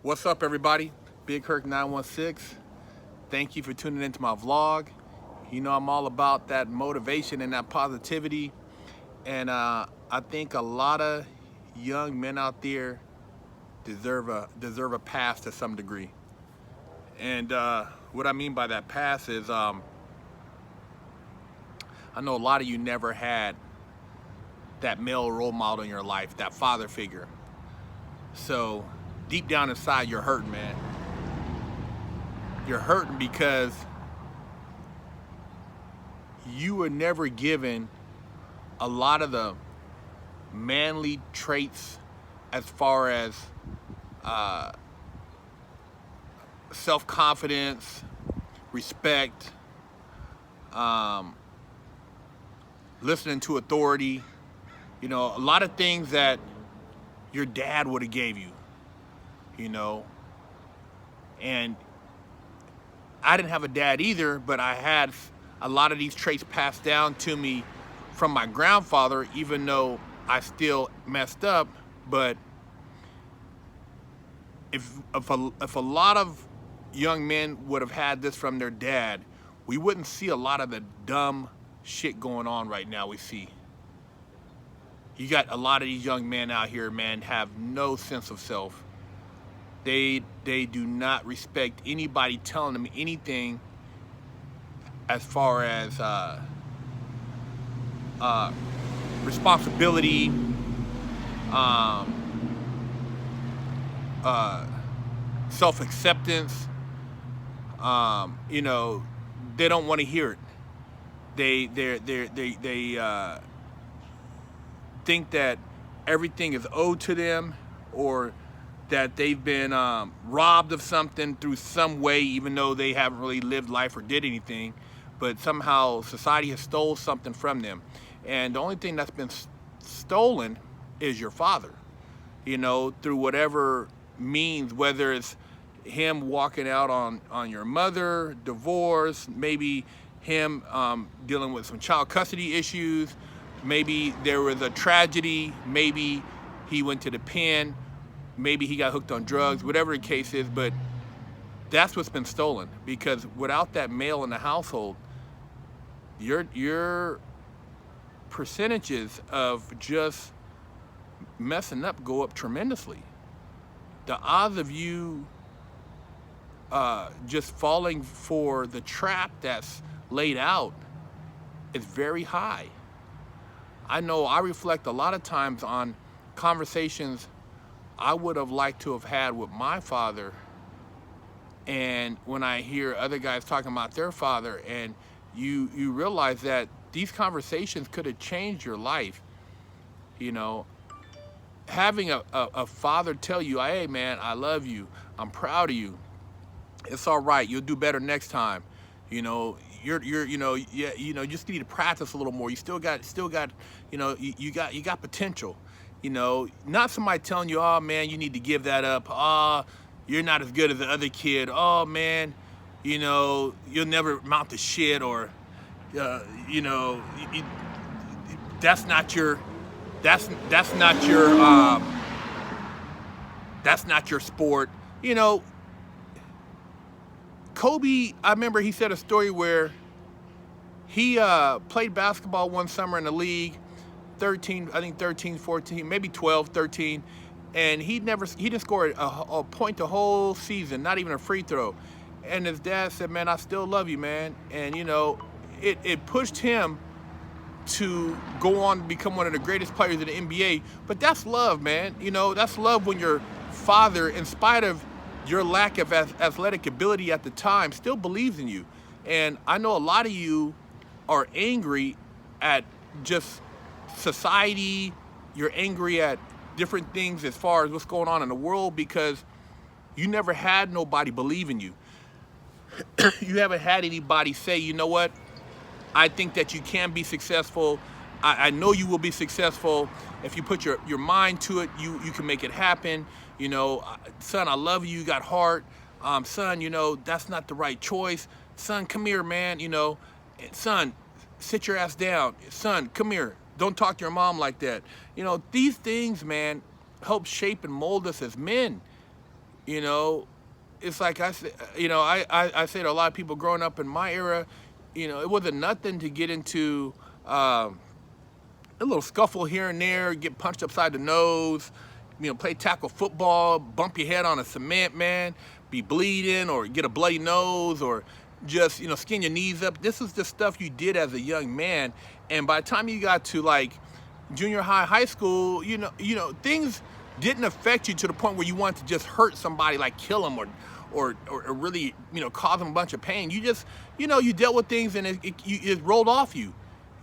What's up, everybody? Big Kirk 916. Thank you for tuning into my vlog. You know I'm all about that motivation and that positivity, and I think a lot of young men out there deserve a pass to some degree. And what I mean by that pass is, I know a lot of you never had that male role model in your life, that father figure. So deep down inside, you're hurting, man. You're hurting because you were never given a lot of the manly traits as far as self-confidence, respect, listening to authority. You know, a lot of things that your dad would have gave you, you know. And I didn't have a dad either, but I had a lot of these traits passed down to me from my grandfather, even though I still messed up. But if a lot of young men would have had this from their dad, we wouldn't see a lot of the dumb shit going on right now we see. You got a lot of these young men out here, man, have no sense of self. They do not respect anybody telling them anything as far as responsibility, self-acceptance. You know, they don't want to hear it. They think that everything is owed to them, or that they've been robbed of something through some way, even though they haven't really lived life or did anything. But somehow society has stole something from them. And the only thing that's been stolen is your father, you know, through whatever means, whether it's him walking out on your mother, divorce, maybe him dealing with some child custody issues, maybe there was a tragedy, maybe he went to the pen, maybe he got hooked on drugs, whatever the case is. But that's what's been stolen, because without that male in the household, your percentages of just messing up go up tremendously. The odds of you just falling for the trap that's laid out is very high. I know I reflect a lot of times on conversations I would have liked to have had with my father, and when I hear other guys talking about their father, and you realize that these conversations could have changed your life. You know, having a father tell you, hey man, I love you, I'm proud of you, it's all right, you'll do better next time. You know, you're you know, yeah, you know, you just need to practice a little more. You still got you know, you got potential. You know, not somebody telling you, oh man, you need to give that up. Oh, you're not as good as the other kid. Oh man, you know, you'll never amount to shit, or you know, that's not your that's not your that's not your sport. You know, Kobe, I remember he said a story where he played basketball one summer in the league, 13, I think 13, 14, maybe 12, 13, and he didn't score a point the whole season, not even a free throw. And his dad said, man, I still love you, man. And you know, it pushed him to go on to become one of the greatest players in the NBA. But that's love, man. You know, that's love when your father, in spite of your lack of athletic ability at the time, still believes in you. And I know a lot of you are angry at just society. You're angry at different things as far as what's going on in the world, because you never had nobody believe in you. You haven't had anybody say, you know what, I think that you can be successful. I know you will be successful. If you put your mind to it, you can make it happen. You know, son, I love you, you got heart. Son, you know, that's not the right choice. Son, come here, man, you know. Son, sit your ass down. Son, come here. Don't talk to your mom like that. You know, these things, man, help shape and mold us as men. You know, it's like I say, I say to a lot of people growing up in my era, it wasn't nothing to get into a little scuffle here and there, get punched upside the nose, play tackle football, bump your head on a cement, man, be bleeding or get a bloody nose or just, skin your knees up. This is the stuff you did as a young man. And by the time you got to like junior high, high school, things didn't affect you to the point where you wanted to just hurt somebody, like kill them or really, cause them a bunch of pain. You just, you dealt with things and it rolled off you.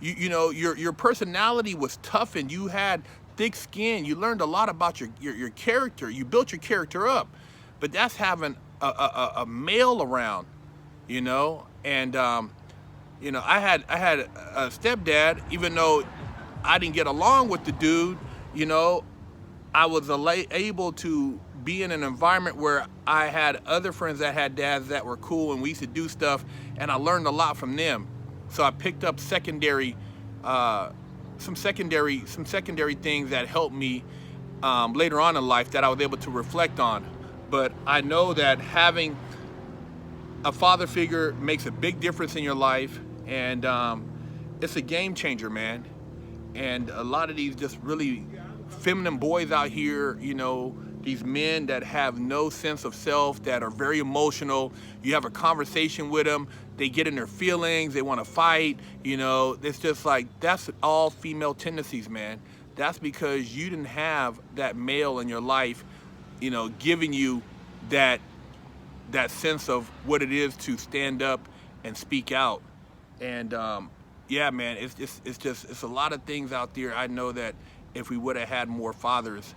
Your personality was tough and you had thick skin. You learned a lot about your character. You built your character up. But that's having a male around, and I had a stepdad. Even though I didn't get along with the dude, I was able to be in an environment where I had other friends that had dads that were cool, and we used to do stuff, and I learned a lot from them. So I picked up some secondary things that helped me later on in life that I was able to reflect on. But I know that having a father figure makes a big difference in your life, and it's a game changer, man. And a lot of these just really feminine boys out here, these men that have no sense of self, that are very emotional. You have a conversation with them, they get in their feelings, they want to fight. It's just like, that's all female tendencies, man. That's because you didn't have that male in your life, giving you that sense of what it is to stand up and speak out. And yeah, man, it's a lot of things out there. I know that if we would have had more fathers,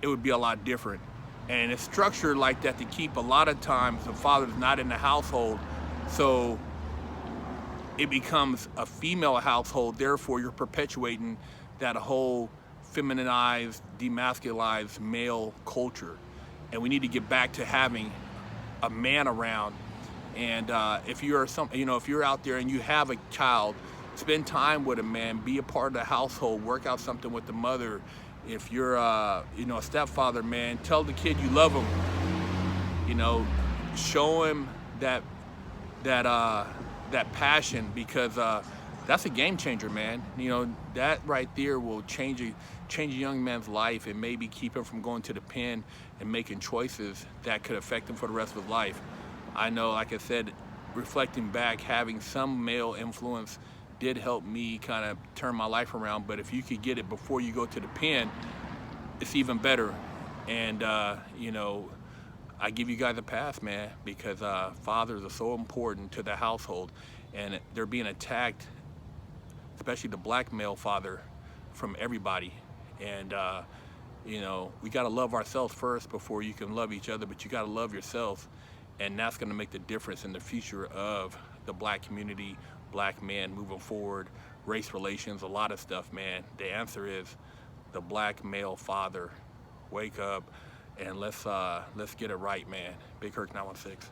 it would be a lot different. And it's structured like that to keep a lot of times the father's not in the household. So it becomes a female household. Therefore, you're perpetuating that whole feminized, demasculized male culture. And we need to get back to having a man around. And if you're out there and you have a child, spend time with a man, be a part of the household, work out something with the mother. If you're a stepfather, man, tell the kid you love him. Show him that passion, because that's a game changer, man. That right there will change a young man's life and maybe keep him from going to the pen and making choices that could affect him for the rest of his life. I know, like I said, reflecting back, having some male influence did help me kind of turn my life around. But if you could get it before you go to the pen, it's even better. And I give you guys a pass, man, because fathers are so important to the household, and they're being attacked, especially the black male father, from everybody. And we got to love ourselves first before you can love each other. But you got to love yourself, and that's going to make the difference in the future of the black community, black men moving forward, race relations, a lot of stuff, man. The answer is the black male father. Wake up and let's get it right, man. Big Herc 916.